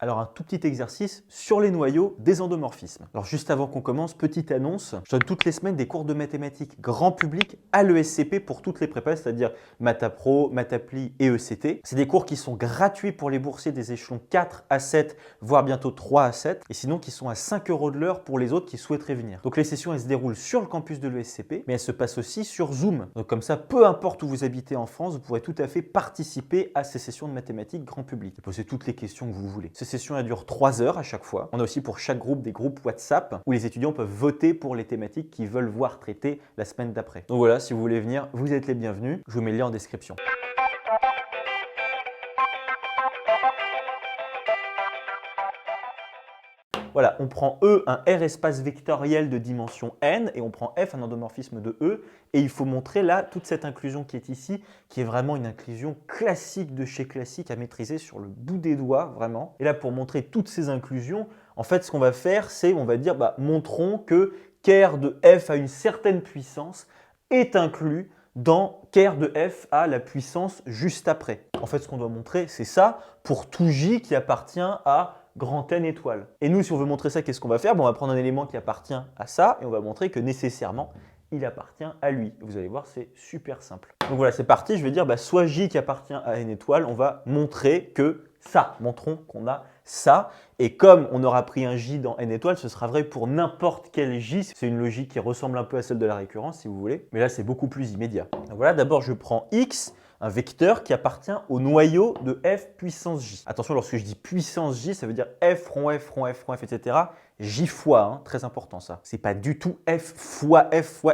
Alors un tout petit exercice sur les noyaux des endomorphismes. Alors juste avant qu'on commence, petite annonce, je donne toutes les semaines des cours de mathématiques grand public à l'ESCP pour toutes les prépas, c'est-à-dire Mathapro, Matapli et ECT. C'est des cours qui sont gratuits pour les boursiers des échelons 4 à 7, voire bientôt 3 à 7, et sinon qui sont à 5 € de l'heure pour les autres qui souhaiteraient venir. Donc les sessions, elles se déroulent sur le campus de l'ESCP, mais elles se passent aussi sur Zoom. Donc comme ça, peu importe où vous habitez en France, vous pourrez tout à fait participer à ces sessions de mathématiques grand public et poser toutes les questions que vous voulez. Ces sessions, elles durent 3 heures à chaque fois. On a aussi pour chaque groupe des groupes WhatsApp où les étudiants peuvent voter pour les thématiques qu'ils veulent voir traitées la semaine d'après. Donc voilà, si vous voulez venir, vous êtes les bienvenus. Je vous mets le lien en description. Voilà, on prend E, un R espace vectoriel de dimension n, et on prend F, un endomorphisme de E, et il faut montrer là toute cette inclusion qui est ici, qui est vraiment une inclusion classique de chez classique à maîtriser sur le bout des doigts, vraiment. Et là, pour montrer toutes ces inclusions, en fait, ce qu'on va faire, c'est, on va dire, montrons que ker de F à une certaine puissance est inclus dans ker de F à la puissance juste après. En fait, ce qu'on doit montrer, c'est ça pour tout J qui appartient à grand N étoile. Et nous, si on veut montrer ça, qu'est-ce qu'on va faire? On va prendre un élément qui appartient à ça et on va montrer que nécessairement, il appartient à lui. Vous allez voir, c'est super simple. Donc voilà, c'est parti. Je vais dire soit J qui appartient à N étoile, on va montrer que ça. Montrons qu'on a ça. Et comme on aura pris un J dans N étoile, ce sera vrai pour n'importe quel J. C'est une logique qui ressemble un peu à celle de la récurrence, si vous voulez. Mais là, c'est beaucoup plus immédiat. Donc voilà, d'abord, je prends X, un vecteur qui appartient au noyau de f puissance j. Attention, lorsque je dis puissance j, ça veut dire f rond f rond f rond f, etc. J fois, très important ça. C'est pas du tout f fois f,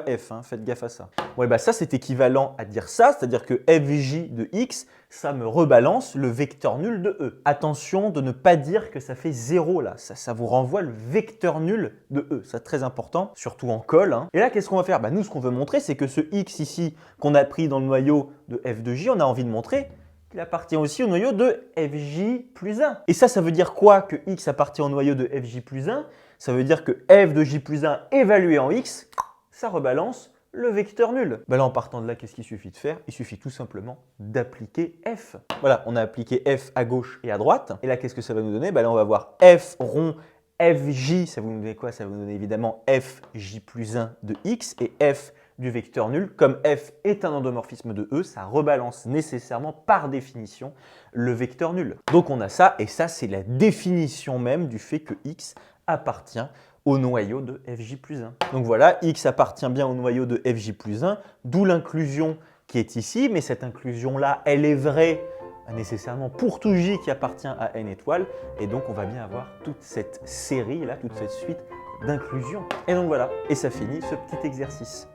faites gaffe à ça. Ouais, ça c'est équivalent à dire ça, c'est-à-dire que fj de x, ça me rebalance le vecteur nul de E. Attention de ne pas dire que ça fait 0 là, ça vous renvoie le vecteur nul de E, c'est très important, surtout en colle. Et là, qu'est-ce qu'on va faire? Nous, ce qu'on veut montrer, c'est que ce x ici, qu'on a pris dans le noyau de f de j, on a envie de montrer qu'il appartient aussi au noyau de fj plus 1. Et ça veut dire quoi que x appartient au noyau de fj plus 1? Ça veut dire que f de j plus 1 évalué en x, ça rebalance le vecteur nul. Là, en partant de là, qu'est-ce qu'il suffit de faire? Il suffit tout simplement d'appliquer f. Voilà, on a appliqué f à gauche et à droite. Et là, qu'est-ce que ça va nous donner? Là, on va voir f rond fj, ça va nous donner quoi? Ça va nous donner évidemment fj plus 1 de x et f du vecteur nul. Comme f est un endomorphisme de E, ça rebalance nécessairement par définition le vecteur nul. Donc on a ça, et ça c'est la définition même du fait que x appartient au noyau de fj plus 1. Donc voilà, x appartient bien au noyau de fj plus 1, d'où l'inclusion qui est ici, mais cette inclusion-là, elle est vraie nécessairement pour tout j qui appartient à n étoiles, et donc on va bien avoir toute cette série-là, toute cette suite d'inclusion. Et donc voilà, et ça finit ce petit exercice.